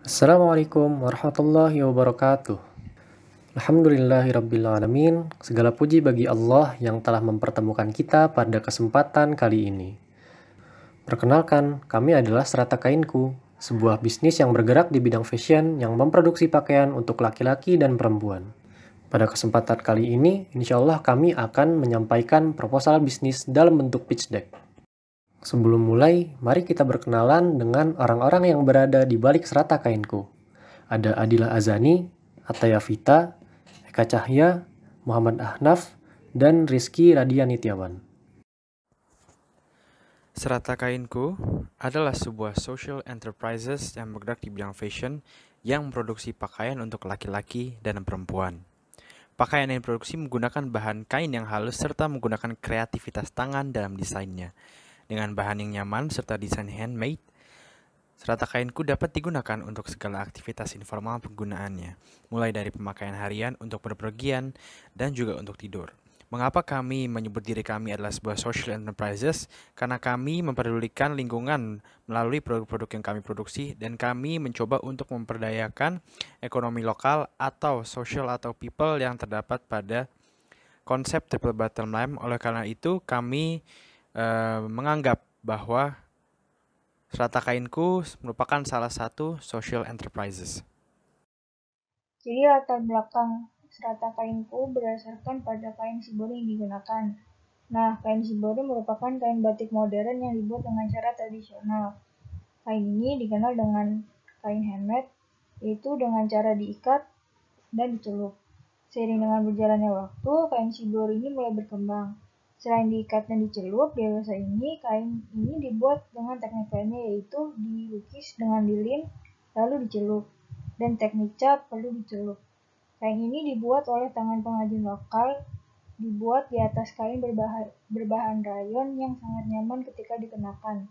Assalamualaikum warahmatullahi wabarakatuh. Alhamdulillahirrabbilalamin. Segala puji bagi Allah yang telah mempertemukan kita pada kesempatan kali ini. Perkenalkan, kami adalah Serata Kainku, sebuah bisnis yang bergerak di bidang fashion yang memproduksi pakaian untuk laki-laki dan perempuan. Pada kesempatan kali ini, insya Allah kami akan menyampaikan proposal bisnis dalam bentuk pitch deck. Sebelum mulai, mari kita berkenalan dengan orang-orang yang berada di balik Serata Kainku. Ada Adila Azani, Ataya Vita, Eka Cahya, Muhammad Ahnaf, dan Rizky Radianitiawan. Serata Kainku adalah sebuah social enterprises yang bergerak di bidang fashion yang memproduksi pakaian untuk laki-laki dan perempuan. Pakaian yang diproduksi menggunakan bahan kain yang halus serta menggunakan kreativitas tangan dalam desainnya. Dengan bahan yang nyaman serta desain handmade, Serata Kainku dapat digunakan untuk segala aktivitas informal penggunaannya, mulai dari pemakaian harian untuk bepergian dan juga untuk tidur. Mengapa kami menyebut diri kami adalah sebuah social enterprises? Karena kami memperdulikan lingkungan melalui produk-produk yang kami produksi dan kami mencoba untuk memperdayakan ekonomi lokal atau social atau people yang terdapat pada konsep triple bottom line. Oleh karena itu kami menganggap bahwa Serata Kainku merupakan salah satu social enterprises. Jadi latar belakang Serata Kainku berdasarkan pada kain shibori yang digunakan. Nah, kain shibori merupakan kain batik modern yang dibuat dengan cara tradisional. Kain ini dikenal dengan kain handmade, yaitu dengan cara diikat dan dicelup. Seiring dengan berjalannya waktu, kain shibori ini mulai berkembang. Selain diikat dan dicelup, dewasa ini kain ini dibuat dengan teknik lainnya, yaitu dilukis dengan lilin lalu dicelup, dan teknik cap perlu dicelup. Kain ini dibuat oleh tangan pengrajin lokal, dibuat di atas kain berbahan rayon yang sangat nyaman ketika dikenakan.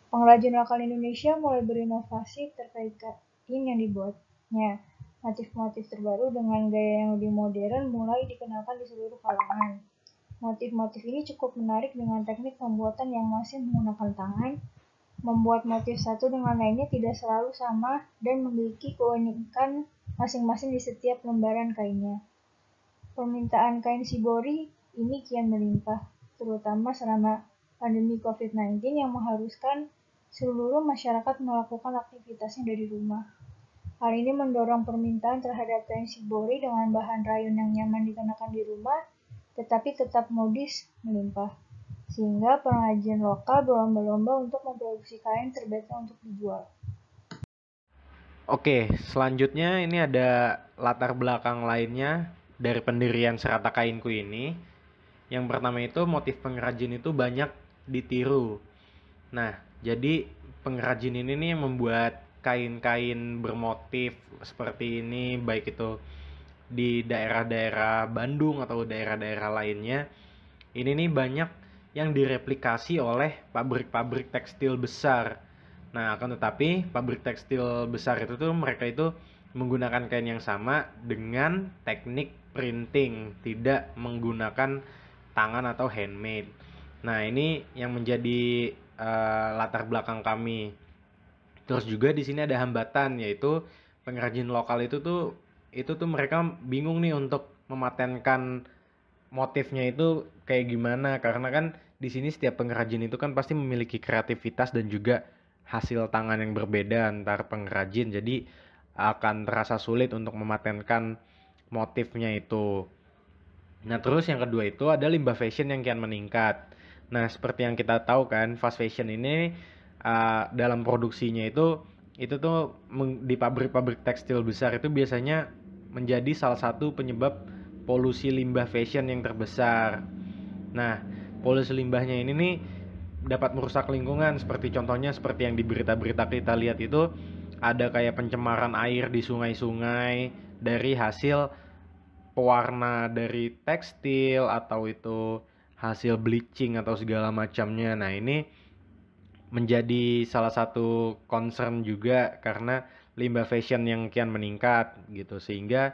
Pengrajin lokal Indonesia mulai berinovasi terkait kain yang dibuatnya. Motif-motif terbaru dengan gaya yang lebih modern mulai dikenalkan di seluruh kalangan. Motif-motif ini cukup menarik dengan teknik pembuatan yang masih menggunakan tangan. Membuat motif satu dengan lainnya tidak selalu sama dan memiliki keunikan masing-masing di setiap lembaran kainnya. Permintaan kain shibori ini kian melimpah, terutama selama pandemi COVID-19 yang mengharuskan seluruh masyarakat melakukan aktivitasnya dari rumah. Hal ini mendorong permintaan terhadap kain shibori dengan bahan rayon yang nyaman dikenakan di rumah, tetapi tetap modis melimpah, sehingga pengrajin lokal berlomba-lomba untuk memproduksi kain terbaiknya untuk dijual. Oke, selanjutnya ini ada latar belakang lainnya dari pendirian Serata Kainku ini. Yang pertama itu motif pengrajin itu banyak ditiru. Nah, jadi pengrajin ini nih yang membuat kain-kain bermotif seperti ini, baik itu di daerah-daerah Bandung atau daerah-daerah lainnya. Ini nih banyak yang direplikasi oleh pabrik-pabrik tekstil besar. Nah, akan tetapi pabrik tekstil besar itu tuh mereka itu menggunakan kain yang sama dengan teknik printing, tidak menggunakan tangan atau handmade. Nah, ini yang menjadi latar belakang kami. Terus juga di sini ada hambatan, yaitu pengrajin lokal itu tuh mereka bingung nih untuk mematenkan motifnya itu kayak gimana, karena kan di sini setiap pengrajin itu kan pasti memiliki kreativitas dan juga hasil tangan yang berbeda antar pengrajin, jadi akan terasa sulit untuk mematenkan motifnya itu. Nah, terus yang kedua itu ada limbah fashion yang kian meningkat. Nah, seperti yang kita tahu kan, fast fashion ini dalam produksinya itu tuh di pabrik-pabrik tekstil besar itu biasanya menjadi salah satu penyebab polusi limbah fashion yang terbesar. Nah, polusi limbahnya ini nih dapat merusak lingkungan, seperti contohnya seperti yang di berita-berita kita lihat itu ada kayak pencemaran air di sungai-sungai dari hasil pewarna dari tekstil atau itu hasil bleaching atau segala macamnya. Nah, ini menjadi salah satu concern juga karena limbah fashion yang kian meningkat gitu, sehingga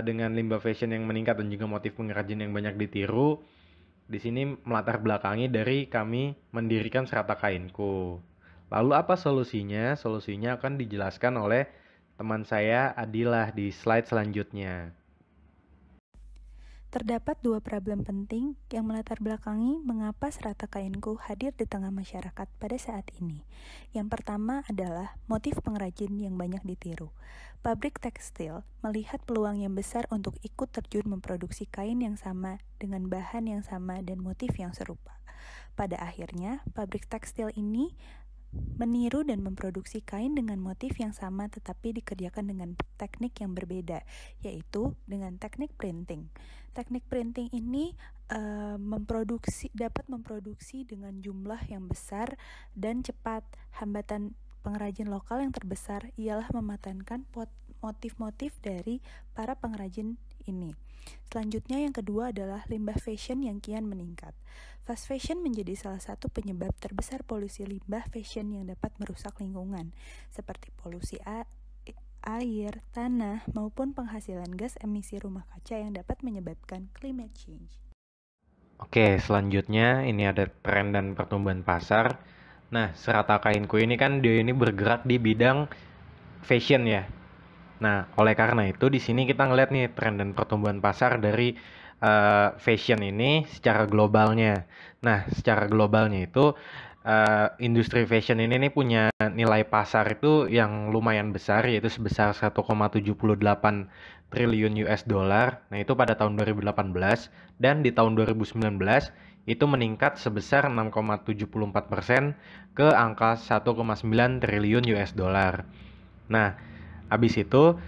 dengan limbah fashion yang meningkat dan juga motif pengrajin yang banyak ditiru, di sini melatar belakangi dari kami mendirikan Serata Kainku. Lalu apa solusinya? Solusinya akan dijelaskan oleh teman saya Adilah di slide selanjutnya. Terdapat dua problem penting yang melatar belakangi mengapa serata kainku hadir di tengah masyarakat pada saat ini. Yang pertama adalah motif pengrajin yang banyak ditiru. Pabrik tekstil melihat peluang yang besar untuk ikut terjun memproduksi kain yang sama dengan bahan yang sama dan motif yang serupa. Pada akhirnya, pabrik tekstil ini meniru dan memproduksi kain dengan motif yang sama tetapi dikerjakan dengan teknik yang berbeda, yaitu dengan teknik printing. Teknik printing ini dapat memproduksi dengan jumlah yang besar dan cepat. Hambatan pengrajin lokal yang terbesar ialah mematenkan motif-motif dari para pengrajin ini. Selanjutnya yang kedua adalah limbah fashion yang kian meningkat. Fast fashion menjadi salah satu penyebab terbesar polusi limbah fashion yang dapat merusak lingkungan, seperti polusi air, tanah, maupun penghasilan gas emisi rumah kaca yang dapat menyebabkan climate change. Oke, selanjutnya ini ada tren dan pertumbuhan pasar. Nah, serata kainku ini kan dia ini bergerak di bidang fashion ya. Nah, oleh karena itu di sini kita ngeliat nih tren dan pertumbuhan pasar dari fashion ini secara globalnya. Nah, secara globalnya itu industri fashion ini nih punya nilai pasar itu yang lumayan besar, yaitu sebesar 1,78 triliun US dollar. Nah, itu pada tahun 2018 dan di tahun 2019 itu meningkat sebesar 6,74% ke angka 1,9 triliun US dollar. Nah, habis itu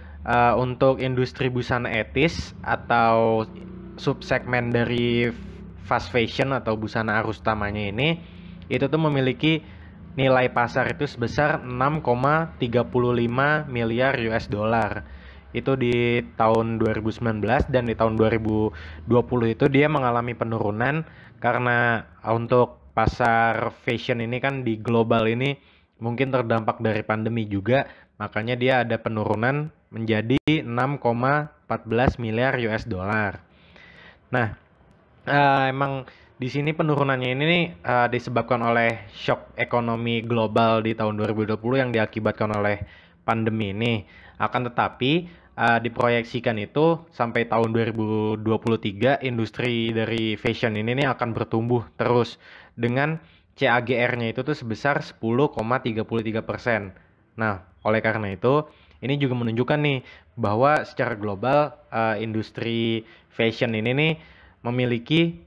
untuk industri busana etis atau subsegmen dari fast fashion atau busana arus utamanya ini itu tuh memiliki nilai pasar itu sebesar 6,35 miliar US dollar. Itu di tahun 2019 dan di tahun 2020 itu dia mengalami penurunan karena untuk pasar fashion ini kan di global ini mungkin terdampak dari pandemi juga, makanya dia ada penurunan menjadi 6,14 miliar US dollar. Nah, emang di sini penurunannya ini nih disebabkan oleh shock ekonomi global di tahun 2020 yang diakibatkan oleh pandemi ini. Akan tetapi diproyeksikan itu sampai tahun 2023 industri dari fashion ini nih akan bertumbuh terus dengan CAGR-nya itu tuh sebesar 10,33%. Nah, oleh karena itu ini juga menunjukkan nih bahwa secara global industri fashion ini nih memiliki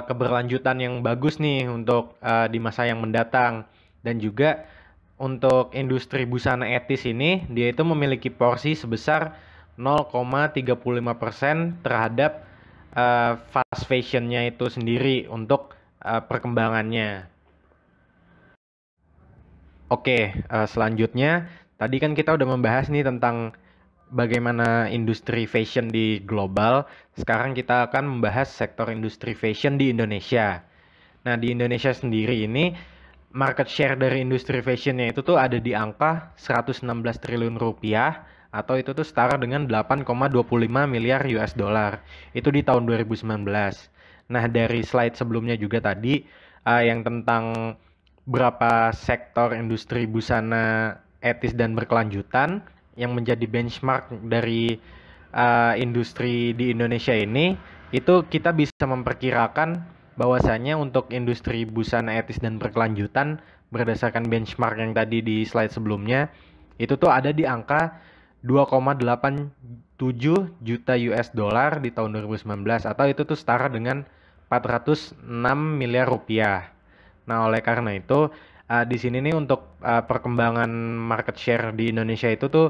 keberlanjutan yang bagus nih untuk di masa yang mendatang. Dan juga untuk industri busana etis ini dia itu memiliki porsi sebesar 0,35% terhadap fast fashionnya itu sendiri untuk perkembangannya. Oke, selanjutnya tadi kan kita udah membahas nih tentang bagaimana industri fashion di global. Sekarang kita akan membahas sektor industri fashion di Indonesia. Nah, di Indonesia sendiri ini market share dari industri fashionnya itu tuh ada di angka 116 triliun rupiah atau itu tuh setara dengan 8,25 miliar US dollar. Itu di tahun 2019. Nah, dari slide sebelumnya juga tadi yang tentang berapa sektor industri busana etis dan berkelanjutan yang menjadi benchmark dari industri di Indonesia ini, itu kita bisa memperkirakan bahwasannya untuk industri busana etis dan berkelanjutan berdasarkan benchmark yang tadi di slide sebelumnya, itu tuh ada di angka 2,87 juta US dollar di tahun 2019 atau itu tuh setara dengan 406 miliar rupiah. Nah, oleh karena itu di sini nih untuk perkembangan market share di Indonesia itu tuh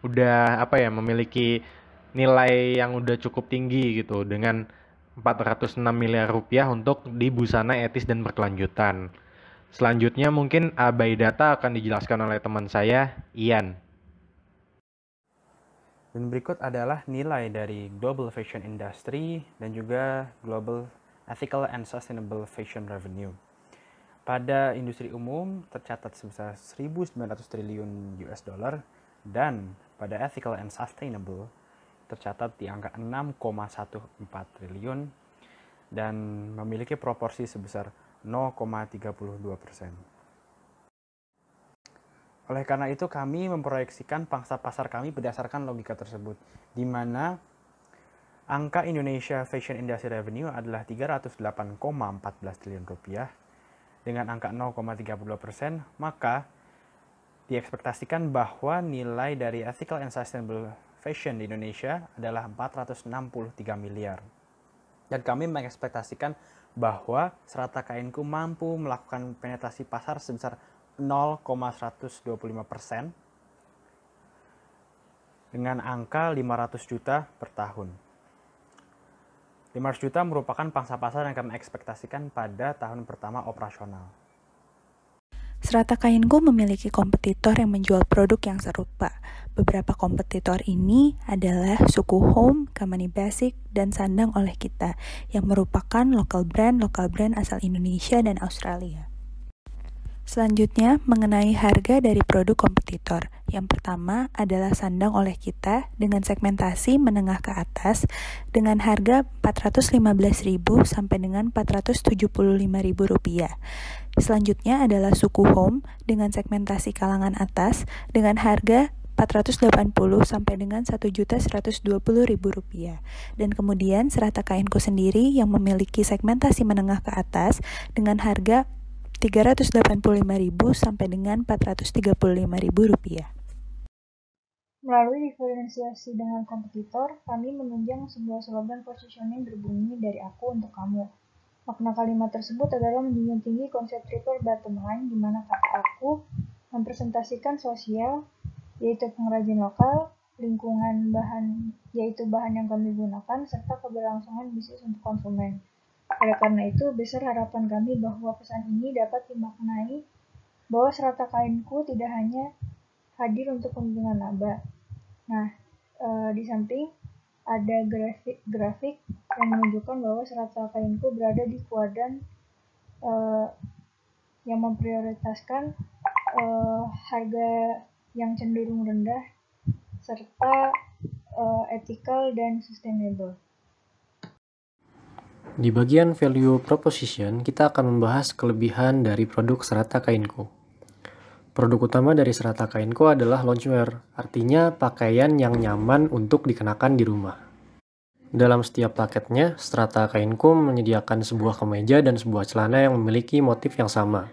udah memiliki nilai yang udah cukup tinggi gitu dengan 406 miliar rupiah untuk di busana etis dan berkelanjutan. Selanjutnya mungkin by data akan dijelaskan oleh teman saya, Ian. Dan berikut adalah nilai dari Global Fashion Industry dan juga Global Ethical and Sustainable Fashion Revenue. Pada industri umum tercatat sebesar 1.900 triliun US dollar dan pada ethical and sustainable tercatat di angka 6,14 triliun dan memiliki proporsi sebesar 0,32%. Oleh karena itu, kami memproyeksikan pangsa pasar kami berdasarkan logika tersebut, di mana angka Indonesia Fashion Industry Revenue adalah 308,14 triliun rupiah dengan angka 0,32%, maka diekspektasikan bahwa nilai dari ethical and sustainable fashion di Indonesia adalah 463 miliar. Dan kami mengekspektasikan bahwa Serata Kainku mampu melakukan penetrasi pasar sebesar 0,125% dengan angka 500 juta per tahun. 500 juta merupakan pangsa pasar yang kami ekspektasikan pada tahun pertama operasional. Serata Kainku memiliki kompetitor yang menjual produk yang serupa. Beberapa kompetitor ini adalah Suku Home, Kamani Basic, dan Sandang Oleh Kita, yang merupakan lokal brand asal Indonesia dan Australia. Selanjutnya, mengenai harga dari produk kompetitor. Yang pertama adalah Sandang Oleh Kita dengan segmentasi menengah ke atas dengan harga Rp415.000 sampai dengan Rp475.000. Selanjutnya adalah Suku Home dengan segmentasi kalangan atas dengan harga Rp480 sampai dengan Rp1.120.000. Dan kemudian Serata Kainku sendiri yang memiliki segmentasi menengah ke atas dengan harga Rp385.000 sampai dengan Rp435.000. Melalui diferensiasi dengan kompetitor, kami menunjang sebuah slogan positioning berbunyi dari aku untuk kamu. Makna kalimat tersebut adalah menjunjung tinggi konsep triple bottom line, di mana kata aku mempresentasikan sosial, yaitu pengrajin lokal, lingkungan yaitu bahan yang kami gunakan, serta keberlangsungan bisnis untuk konsumen. Oleh karena itu, besar harapan kami bahwa pesan ini dapat dimaknai bahwa Serata Kainku tidak hanya hadir untuk kepentingan laba. Nah, di samping ada grafik yang menunjukkan bahwa Serata Kainku berada di kuadran yang memprioritaskan harga yang cenderung rendah serta ethical dan sustainable. Di bagian value proposition, kita akan membahas kelebihan dari produk Serata Kainku. Produk utama dari Serata Kainku adalah loungewear, artinya pakaian yang nyaman untuk dikenakan di rumah. Dalam setiap paketnya, Serata Kainku menyediakan sebuah kemeja dan sebuah celana yang memiliki motif yang sama.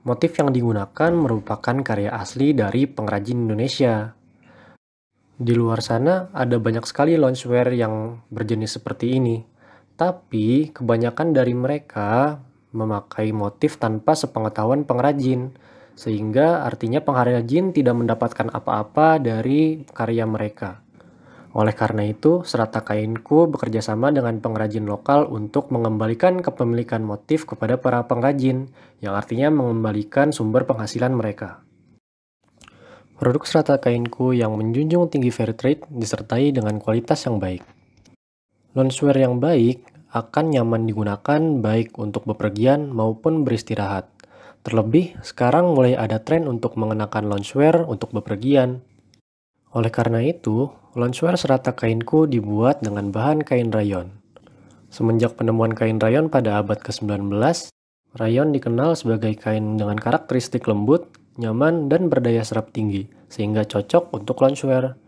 Motif yang digunakan merupakan karya asli dari pengrajin Indonesia. Di luar sana, ada banyak sekali loungewear yang berjenis seperti ini. Tapi, kebanyakan dari mereka memakai motif tanpa sepengetahuan pengrajin, sehingga artinya pengrajin tidak mendapatkan apa-apa dari karya mereka. Oleh karena itu, Serata Kainku bekerja sama dengan pengrajin lokal untuk mengembalikan kepemilikan motif kepada para pengrajin, yang artinya mengembalikan sumber penghasilan mereka. Produk Serata Kainku yang menjunjung tinggi fair trade disertai dengan kualitas yang baik. Loungewear yang baik akan nyaman digunakan baik untuk bepergian maupun beristirahat. Terlebih, sekarang mulai ada tren untuk mengenakan loungewear untuk bepergian. Oleh karena itu, loungewear Serata Kainku dibuat dengan bahan kain rayon. Semenjak penemuan kain rayon pada abad ke-19, rayon dikenal sebagai kain dengan karakteristik lembut, nyaman, dan berdaya serap tinggi, sehingga cocok untuk loungewear.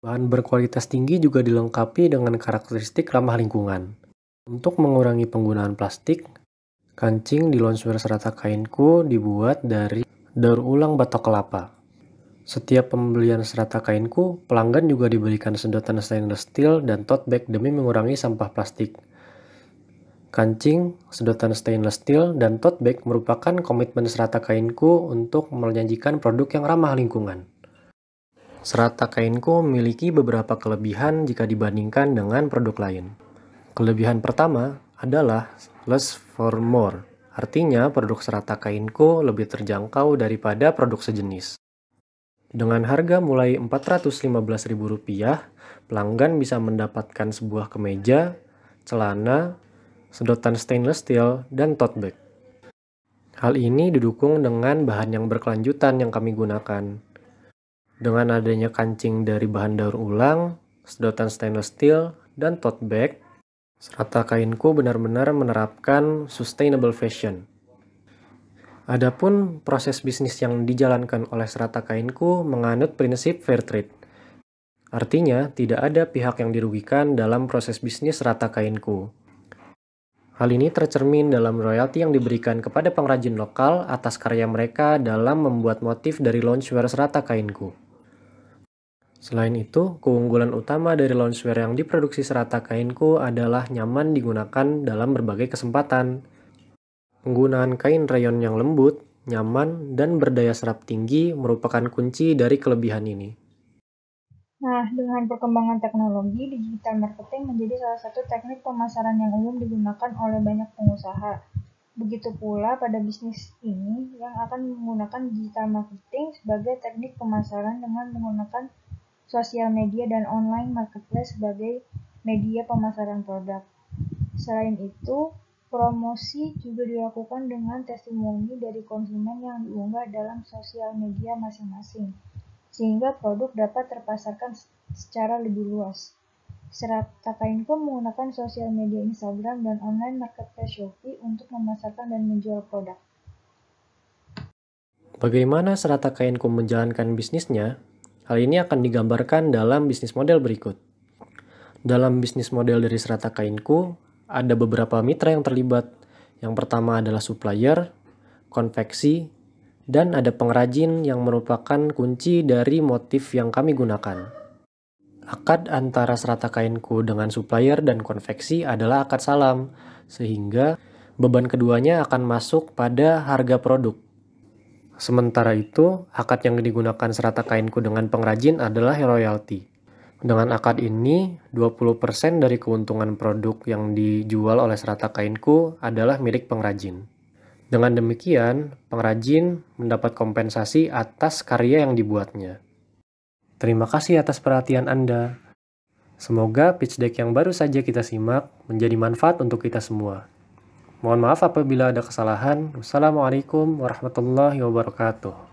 Bahan berkualitas tinggi juga dilengkapi dengan karakteristik ramah lingkungan. Untuk mengurangi penggunaan plastik, kancing di loungewear Serata Kainku dibuat dari daur ulang batok kelapa. Setiap pembelian Serata Kainku, pelanggan juga diberikan sedotan stainless steel dan tote bag demi mengurangi sampah plastik. Kancing, sedotan stainless steel, dan tote bag merupakan komitmen Serata Kainku untuk menyajikan produk yang ramah lingkungan. Serata Kainku memiliki beberapa kelebihan jika dibandingkan dengan produk lain. Kelebihan pertama adalah less for more, artinya produk Serata Kainku lebih terjangkau daripada produk sejenis. Dengan harga mulai Rp415.000, pelanggan bisa mendapatkan sebuah kemeja, celana, sedotan stainless steel, dan tote bag. Hal ini didukung dengan bahan yang berkelanjutan yang kami gunakan. Dengan adanya kancing dari bahan daur ulang, sedotan stainless steel, dan tote bag, Serata Kainku benar-benar menerapkan sustainable fashion. Adapun proses bisnis yang dijalankan oleh Serata Kainku menganut prinsip fair trade. Artinya, tidak ada pihak yang dirugikan dalam proses bisnis Serata Kainku. Hal ini tercermin dalam royalti yang diberikan kepada pengrajin lokal atas karya mereka dalam membuat motif dari loungewear Serata Kainku. Selain itu, keunggulan utama dari loungewear yang diproduksi Serata Kainku adalah nyaman digunakan dalam berbagai kesempatan. Penggunaan kain rayon yang lembut, nyaman, dan berdaya serap tinggi merupakan kunci dari kelebihan ini. Nah, dengan perkembangan teknologi, digital marketing menjadi salah satu teknik pemasaran yang umum digunakan oleh banyak pengusaha. Begitu pula pada bisnis ini yang akan menggunakan digital marketing sebagai teknik pemasaran dengan menggunakan sosial media dan online marketplace sebagai media pemasaran produk. Selain itu, promosi juga dilakukan dengan testimoni dari konsumen yang diunggah dalam sosial media masing-masing, sehingga produk dapat terpasarkan secara lebih luas. Serata Kainku menggunakan sosial media Instagram dan online marketplace Shopee untuk memasarkan dan menjual produk. Bagaimana Serata Kainku menjalankan bisnisnya? Hal ini akan digambarkan dalam bisnis model berikut. Dalam bisnis model dari Serata Kainku, ada beberapa mitra yang terlibat. Yang pertama adalah supplier, konveksi, dan ada pengrajin yang merupakan kunci dari motif yang kami gunakan. Akad antara Serata Kainku dengan supplier dan konveksi adalah akad salam, sehingga beban keduanya akan masuk pada harga produk. Sementara itu, akad yang digunakan Serata Kainku dengan pengrajin adalah royalti. Dengan akad ini, 20% dari keuntungan produk yang dijual oleh Serata Kainku adalah milik pengrajin. Dengan demikian, pengrajin mendapat kompensasi atas karya yang dibuatnya. Terima kasih atas perhatian Anda. Semoga pitch deck yang baru saja kita simak menjadi manfaat untuk kita semua. Mohon maaf apabila ada kesalahan. Wassalamualaikum warahmatullahi wabarakatuh.